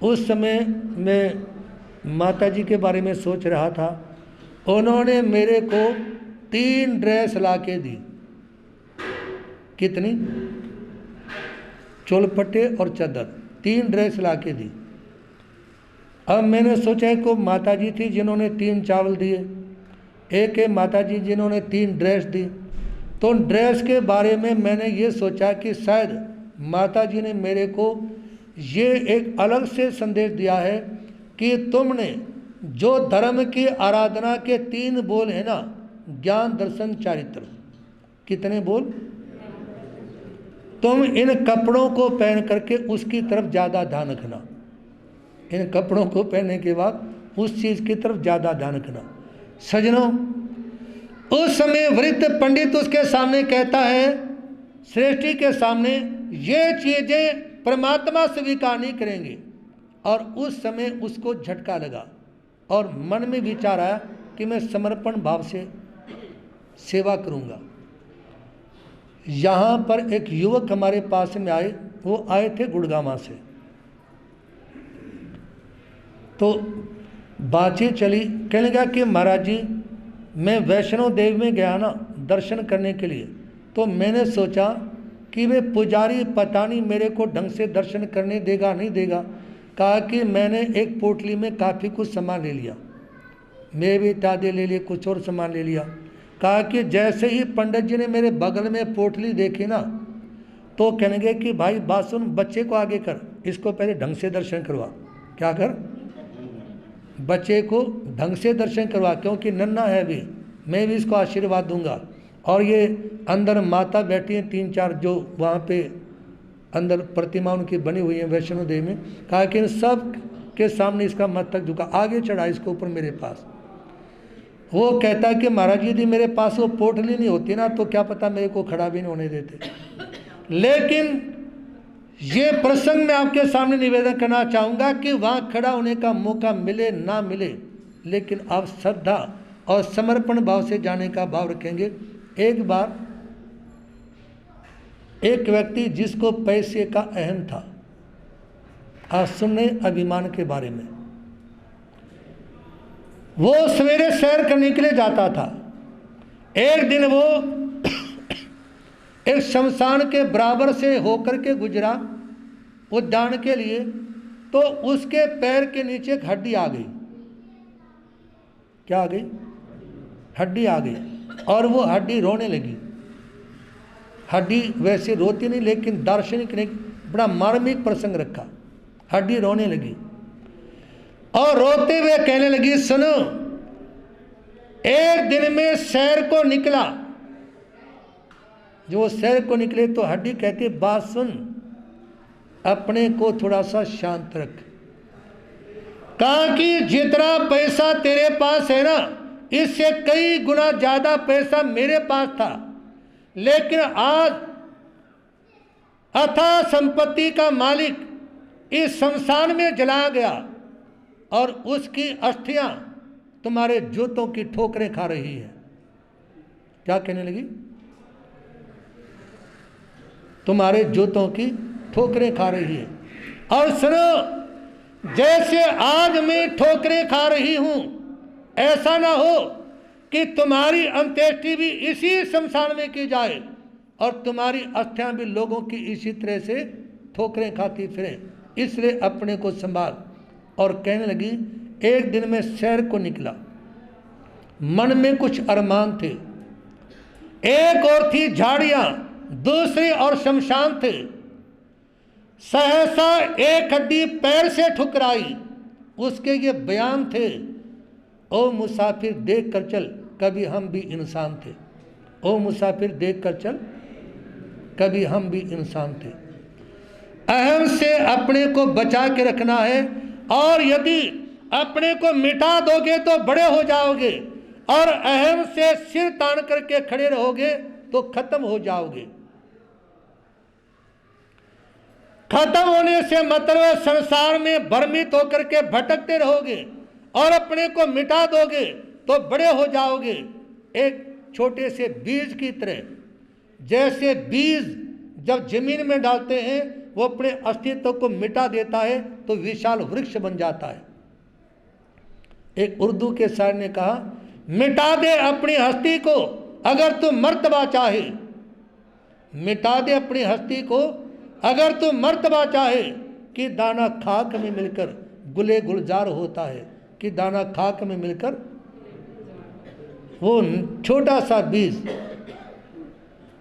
उस समय मैं माता जी के बारे में सोच रहा था। उन्होंने मेरे को 3 ड्रेस ला के दी। कितनी? चोलपट्टे और चादर, 3 ड्रेस ला के दी। अब मैंने सोचा को माता जी थी जिन्होंने 3 चावल दिए, एक है माता जी जिन्होंने 3 ड्रेस दी। तो ड्रेस के बारे में मैंने ये सोचा कि शायद माता जी ने मेरे को ये एक अलग से संदेश दिया है कि तुमने जो धर्म की आराधना के 3 बोल है ना, ज्ञान दर्शन चारित्र, कितने बोल, तुम इन कपड़ों को पहन करके उसकी तरफ ज़्यादा ध्यान रखना। इन कपड़ों को पहनने के बाद उस चीज़ की तरफ ज़्यादा ध्यान रखना। सजनों, उस समय वृद्ध पंडित उसके सामने कहता है, सृष्टि के सामने, ये चीज़ें परमात्मा स्वीकार नहीं करेंगे। और उस समय उसको झटका लगा और मन में विचार आया कि मैं समर्पण भाव से सेवा करूंगा। यहाँ पर एक युवक हमारे पास में आए, वो आए थे गुड़गांव से। तो बातचीत चली, कहने लगा कि महाराज जी, मैं वैष्णो देवी में गया ना दर्शन करने के लिए, तो मैंने सोचा कि वे पुजारी पता नहीं मेरे को ढंग से दर्शन करने देगा नहीं देगा। कहा कि मैंने एक पोटली में काफ़ी कुछ सामान ले लिया, मैं भी तादे ले लिए, कुछ और सामान ले लिया। कहा कि जैसे ही पंडित जी ने मेरे बगल में पोटली देखी ना, तो कहने लगे कि भाई बात सुन, बच्चे को आगे कर, इसको पहले ढंग से दर्शन करवा। क्या कर? बच्चे को ढंग से दर्शन करवा, क्योंकि नन्हा है भी, मैं भी इसको आशीर्वाद दूंगा। और ये अंदर माता बैठी हैं 3-4 जो वहाँ पे अंदर प्रतिमा उनकी बनी हुई है वैष्णो देवी में। कहा कि इन सब के सामने इसका मस्तक झुका, आगे चढ़ा इसको ऊपर मेरे पास। वो कहता कि महाराज जी यदि मेरे पास वो पोटली नहीं होती ना, तो क्या पता मेरे को खड़ा भी नहीं होने देते। लेकिन ये प्रसंग मैं आपके सामने निवेदन करना चाहूँगा कि वहाँ खड़ा होने का मौका मिले ना मिले, लेकिन आप श्रद्धा और समर्पण भाव से जाने का भाव रखेंगे। एक बार एक व्यक्ति जिसको पैसे का अहम था, आज सुनने अभिमान के बारे में, वो सवेरे सैर करने के लिए जाता था। एक दिन वो एक शमशान के बराबर से होकर के गुजरा उद्यान के लिए, तो उसके पैर के नीचे एक हड्डी आ गई। क्या आ गई? हड्डी आ गई। और वो हड्डी रोने लगी। हड्डी वैसे रोती नहीं, लेकिन दार्शनिक ने बड़ा मार्मिक प्रसंग रखा। हड्डी रोने लगी और रोते हुए कहने लगी, सुनो, एक दिन में शहर को निकला। जो शहर को निकले तो हड्डी कहती, बात सुन, अपने को थोड़ा सा शांत रख। कहा कि जितना पैसा तेरे पास है ना, इससे कई गुना ज्यादा पैसा मेरे पास था, लेकिन आज अथाह संपत्ति का मालिक इस शमशान में जलाया गया और उसकी अस्थियां तुम्हारे जूतों की ठोकरें खा रही है। क्या कहने लगी? तुम्हारे जूतों की ठोकरें खा रही है। और सुनो, जैसे आज मैं ठोकरें खा रही हूं, ऐसा ना हो कि तुम्हारी अंत्येष्टि भी इसी शमशान में की जाए और तुम्हारी अस्थियां भी लोगों की इसी तरह से ठोकरें खाती फिरे, इसलिए अपने को संभाल। और कहने लगी, एक दिन में शहर को निकला, मन में कुछ अरमान थे। एक और थी झाड़ियां, दूसरी और शमशान थे। सहसा एक हड्डी पैर से ठुकराई। उसके ये बयान थे, ओ मुसाफिर देख कर चल, कभी हम भी इंसान थे। ओ मुसाफिर देख कर चल, कभी हम भी इंसान थे। अहम से अपने को बचा के रखना है, और यदि अपने को मिटा दोगे तो बड़े हो जाओगे, और अहम से सिर तान करके खड़े रहोगे तो खत्म हो जाओगे। खत्म होने से मतलब संसार में भ्रमित होकर के भटकते रहोगे, और अपने को मिटा दोगे तो बड़े हो जाओगे। एक छोटे से बीज की तरह, जैसे बीज जब जमीन में डालते हैं वो अपने अस्तित्व को मिटा देता है तो विशाल वृक्ष बन जाता है। एक उर्दू के शायर ने कहा, मिटा दे अपनी हस्ती को अगर तू मर्तबा चाहे। मिटा दे अपनी हस्ती को अगर तू मर्तबा चाहे, कि दाना खाक में मिलकर गुले गुलजार होता है। कि दाना खाक में मिलकर, वो छोटा सा बीज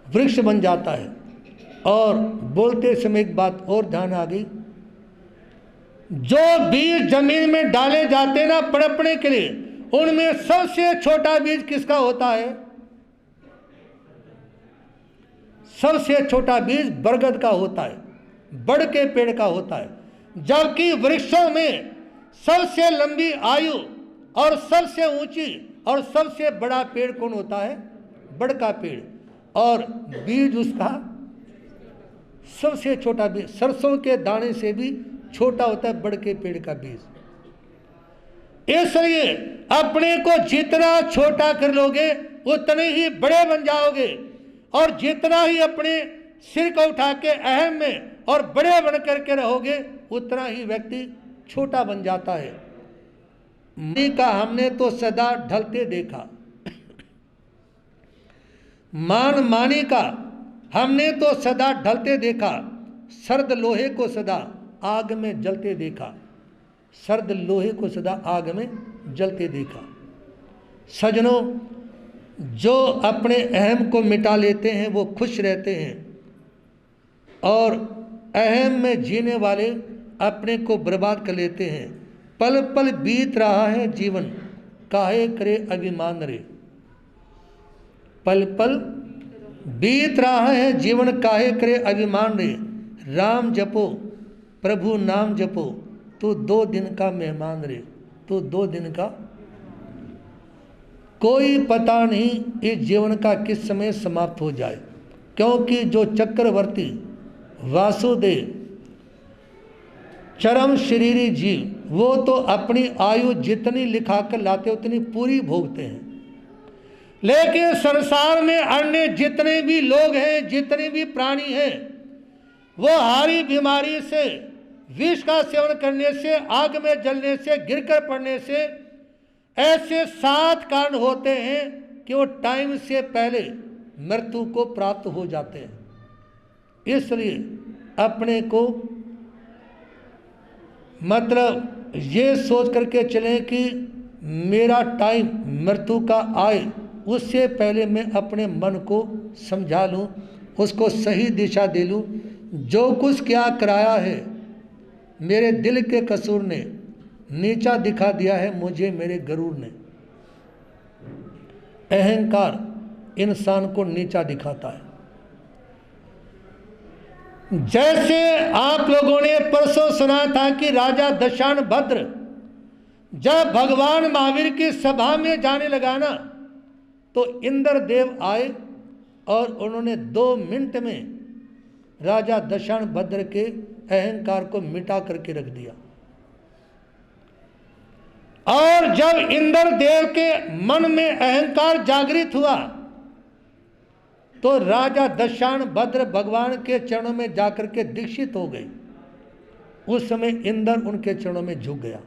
वृक्ष बन जाता है। और बोलते समय एक बात और ध्यान आ गई, जो बीज जमीन में डाले जाते ना पनपने के लिए, उनमें सबसे छोटा बीज किसका होता है? सबसे छोटा बीज बरगद का होता है, बड़ के पेड़ का होता है। जबकि वृक्षों में सबसे लंबी आयु और सबसे ऊंची और सबसे बड़ा पेड़ कौन होता है? बड़ का पेड़। और बीज उसका सबसे छोटा बीज, सरसों के दाने से भी छोटा होता है बड़ के पेड़ का बीज। इसलिए अपने को जितना छोटा कर लोगे उतने ही बड़े बन जाओगे, और जितना ही अपने सिर को उठा के अहम में और बड़े बन करके रहोगे उतना ही व्यक्ति छोटा बन जाता है। मानी का हमने तो सदा ढलते देखा, मान मानी का हमने तो सदा ढलते देखा, सर्द लोहे को सदा आग में जलते देखा। सर्द लोहे को सदा आग में जलते देखा। सजनों, जो अपने अहम को मिटा लेते हैं वो खुश रहते हैं, और अहम में जीने वाले अपने को बर्बाद कर लेते हैं। पल पल बीत रहा है जीवन, काहे करे अभिमान रे। पल पल बीत रहा है जीवन, काहे करे अभिमान रे। राम जपो प्रभु नाम जपो, तू 2 दिन का मेहमान रे। तू 2 दिन का, कोई पता नहीं इस जीवन का किस समय समाप्त हो जाए, क्योंकि जो चक्रवर्ती वासुदेव चरम शरीरी जीव, वो तो अपनी आयु जितनी लिखा कर लाते उतनी पूरी भोगते हैं। लेकिन संसार में अन्य जितने भी लोग हैं, जितने भी प्राणी हैं, वो हारी बीमारी से, विष का सेवन करने से, आग में जलने से, गिरकर पड़ने से, ऐसे 7 कारण होते हैं कि वो टाइम से पहले मृत्यु को प्राप्त हो जाते हैं। इसलिए अपने को मतलब ये सोच करके चलें कि मेरा टाइम मृत्यु का आए, उससे पहले मैं अपने मन को समझा लूँ, उसको सही दिशा दे लूँ। जो कुछ क्या कराया है मेरे दिल के कसूर ने, नीचा दिखा दिया है मुझे मेरे गरूर ने। अहंकार इंसान को नीचा दिखाता है। जैसे आप लोगों ने परसों सुना था कि राजा दशानभद्र जब भगवान महावीर की सभा में जाने लगा ना, तो इंद्रदेव आए और उन्होंने 2 मिनट में राजा दशानभद्र के अहंकार को मिटा करके रख दिया। और जब इंद्रदेव के मन में अहंकार जागृत हुआ तो राजा दशानभद्र भगवान के चरणों में जाकर के दीक्षित हो गए। उस समय इंद्र उनके चरणों में झुक गया।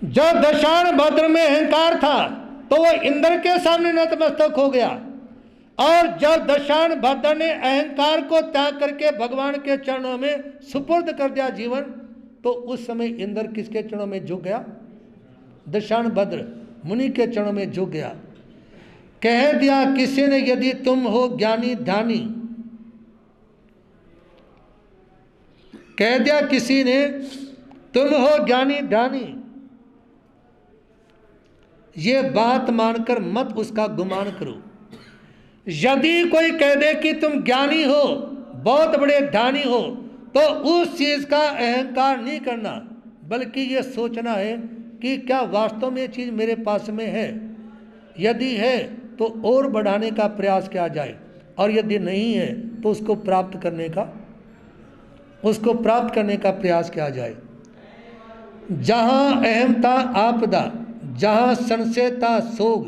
जब दशानभद्र में अहंकार था तो वह इंद्र के सामने नतमस्तक हो गया। और जब दशानभद्र ने अहंकार को त्याग करके भगवान के चरणों में सुपुर्द कर दिया जीवन, तो उस समय इंद्र किसके चरणों में झुक गया? दशानभद्र मुनि के चरणों में झुक गया। कह दिया किसी ने, यदि तुम हो ज्ञानी ध्यानी, कह दिया किसी ने तुम हो ज्ञानी ध्यानी, ये बात मानकर मत उसका गुमान करो। यदि कोई कह दे कि तुम ज्ञानी हो, बहुत बड़े ध्यानी हो, तो उस चीज का अहंकार नहीं करना, बल्कि ये सोचना है कि क्या वास्तव में ये चीज मेरे पास में है। यदि है तो और बढ़ाने का प्रयास किया जाए, और यदि नहीं है तो उसको प्राप्त करने का प्रयास किया जाए। जहाँ अहमता आपदा, जहाँ संशयता सोग,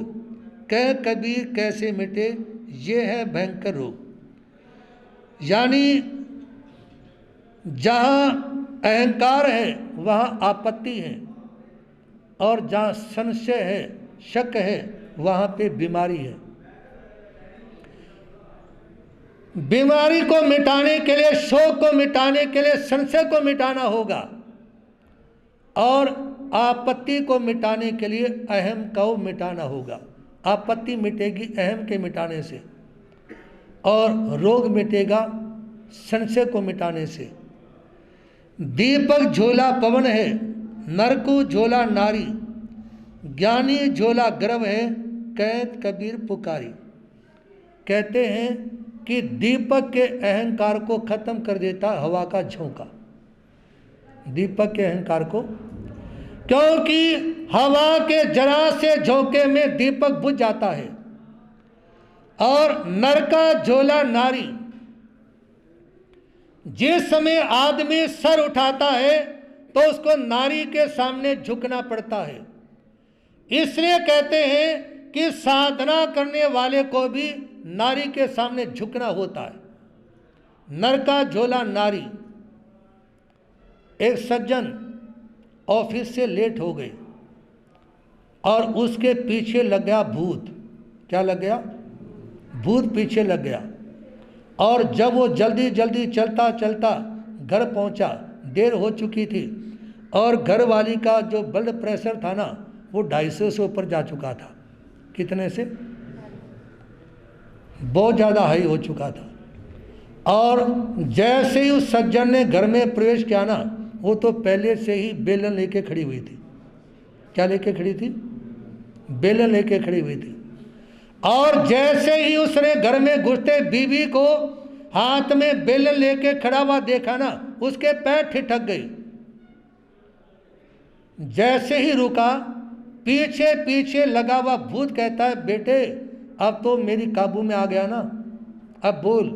कह कबीर कैसे मिटे, ये है भयंकर रोग। यानी जहाँ अहंकार है वहाँ आपत्ति है, और जहाँ संशय है, शक है, वहाँ पे बीमारी है। बीमारी को मिटाने के लिए, शोक को मिटाने के लिए संशय को मिटाना होगा, और आपत्ति को मिटाने के लिए अहम को मिटाना होगा। आपत्ति मिटेगी अहम के मिटाने से, और रोग मिटेगा संशय को मिटाने से। दीपक झोला पवन है, नरकु झोला नारी, ज्ञानी झोला गर्व है, कैद कबीर पुकारी। कहते हैं कि दीपक के अहंकार को खत्म कर देता हवा का झोंका। दीपक के अहंकार को, क्योंकि हवा के जरा से झोंके में दीपक बुझ जाता है। और नर का झोला नारी, जिस समय आदमी सर उठाता है तो उसको नारी के सामने झुकना पड़ता है। इसलिए कहते हैं कि साधना करने वाले को भी नारी के सामने झुकना होता है। नर का झोला नारी। एक सज्जन ऑफिस से लेट हो गए और उसके पीछे लग गया भूत। क्या लग गया? भूत पीछे लग गया। और जब वो जल्दी जल्दी चलता चलता घर पहुंचा, देर हो चुकी थी, और घर वाली का जो ब्लड प्रेशर था ना, वो 250 से ऊपर जा चुका था। कितने से? बहुत ज़्यादा हाई हो चुका था। और जैसे ही उस सज्जन ने घर में प्रवेश किया ना, वो तो पहले से ही बेलन लेके खड़ी हुई थी। क्या लेके खड़ी थी? बेलन लेके खड़ी हुई थी। और जैसे ही उसने घर में घुसते बीवी को हाथ में बेलन लेके खड़ा हुआ देखा ना, उसके पैर ठिठक गए। जैसे ही रुका, पीछे पीछे लगा हुआ भूत कहता है, बेटे अब तो मेरी काबू में आ गया ना, अब बोल।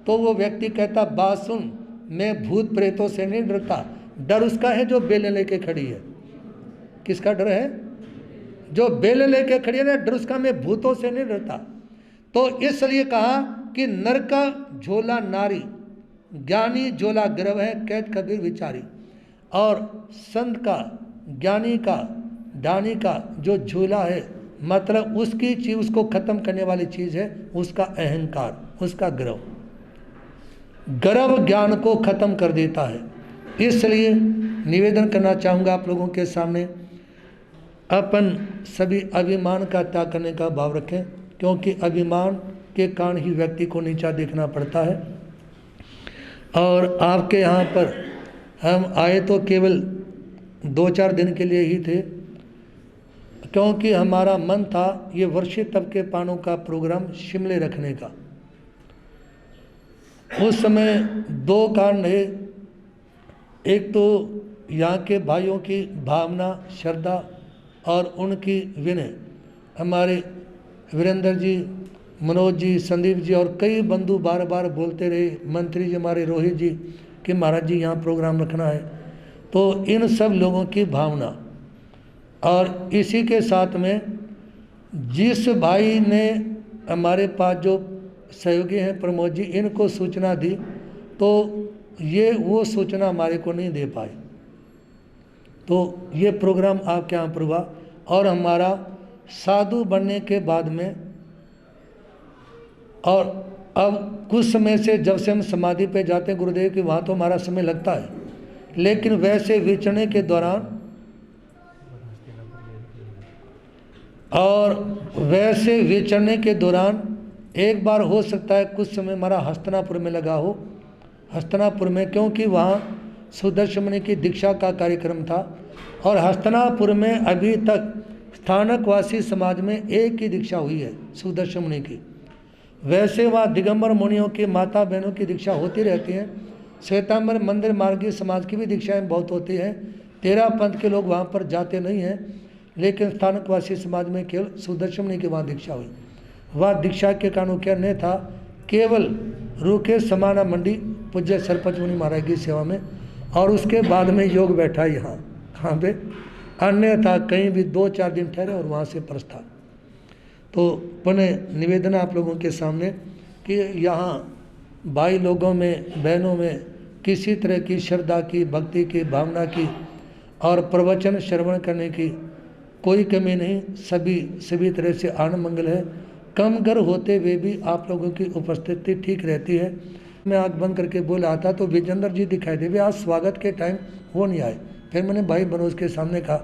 तो वो व्यक्ति कहता, बात सुन, मैं भूत प्रेतों से नहीं डरता, डर उसका है जो बेलन लेके खड़ी है। किसका डर है? जो बेलन लेके खड़ी है ना, डर उसका। मैं भूतों से नहीं डरता। तो इसलिए कहा कि नर का झोला नारी, ज्ञानी झोला गर्व है, कैद कबीर विचारी। और संत का, ज्ञानी का, दानी का जो झोला है, मतलब उसकी चीज, उसको खत्म करने वाली चीज है उसका अहंकार, उसका गर्व। गर्व ज्ञान को खत्म कर देता है। इसलिए निवेदन करना चाहूँगा आप लोगों के सामने, अपन सभी अभिमान का त्याग करने का भाव रखें, क्योंकि अभिमान के कारण ही व्यक्ति को नीचा देखना पड़ता है। और आपके यहाँ पर हम आए तो केवल 2-4 दिन के लिए ही थे, क्योंकि हमारा मन था ये वर्षीय तबके पानों का प्रोग्राम शिमले रखने का। उस समय 2 कारण रहे। एक तो यहाँ के भाइयों की भावना, श्रद्धा और उनकी विनय। हमारे वीरेंद्र जी, मनोज जी, संदीप जी और कई बंधु बार बार बोलते रहे, मंत्री जी हमारे रोहित जी, कि महाराज जी यहाँ प्रोग्राम रखना है। तो इन सब लोगों की भावना और इसी के साथ में जिस भाई ने हमारे पास जो सहयोगी हैं प्रमोद जी, इनको सूचना दी तो ये वो सूचना हमारे को नहीं दे पाए। तो ये प्रोग्राम आपके यहाँ पर हुआ। और हमारा साधु बनने के बाद में और अब कुछ समय से जब से हम समाधि पे जाते हैं गुरुदेव की, वहाँ तो हमारा समय लगता है, लेकिन वैसे विचरने के दौरान एक बार हो सकता है कुछ समय हमारा हस्तिनापुर में लगा हो। हस्तिनापुर में क्योंकि वहाँ सुदर्शन मुनि की दीक्षा का कार्यक्रम था और हस्तिनापुर में अभी तक स्थानकवासी समाज में एक ही दीक्षा हुई है, सुदर्शन मुनि की। वैसे वहाँ दिगंबर मुनियों की माता बहनों की दीक्षा होती रहती हैं। श्वेतांबर मंदिर मार्गी समाज की भी दीक्षाएँ बहुत होती हैं। 13 पंथ के लोग वहाँ पर जाते नहीं हैं, लेकिन स्थानकवासी समाज में केवल सुदर्शन मुनि की वहाँ दीक्षा हुई। वह दीक्षा के कारण क्या नहीं था, केवल रूखे समाना मंडी पूज्य सरपंच मुनि महाराज की सेवा में, और उसके बाद में योग बैठा यहाँ कहाँ पे, अन्यथा कहीं भी 2-4 दिन ठहरे और वहाँ से प्रस्थान। तो पुनः निवेदन आप लोगों के सामने कि यहाँ भाई लोगों में, बहनों में किसी तरह की श्रद्धा की, भक्ति की, भावना की और प्रवचन श्रवण करने की कोई कमी नहीं। सभी तरह से आनंद मंगल है। कम घर होते हुए भी आप लोगों की उपस्थिति ठीक रहती है। मैं आँख बंद करके बोल आता तो विजेंद्र जी दिखाई दे, वे आज स्वागत के टाइम वो नहीं आए। फिर मैंने भाई मनोज के सामने कहा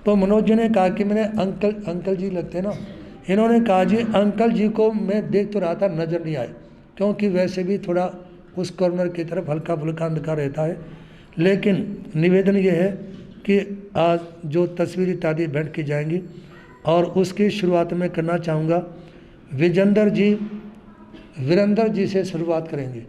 तो मनोज जी ने कहा कि मैंने अंकल जी लगते ना, इन्होंने कहा जी अंकल जी को मैं देख तो रहा था, नज़र नहीं आए, क्योंकि वैसे भी थोड़ा उस कॉर्नर की तरफ हल्का फुल्का अंधकार रहता है। लेकिन निवेदन ये है कि आज जो तस्वीर इत्यादि भेंट की जाएंगी और उसकी शुरुआत में करना चाहूँगा वीरेंद्र जी से शुरुआत करेंगे।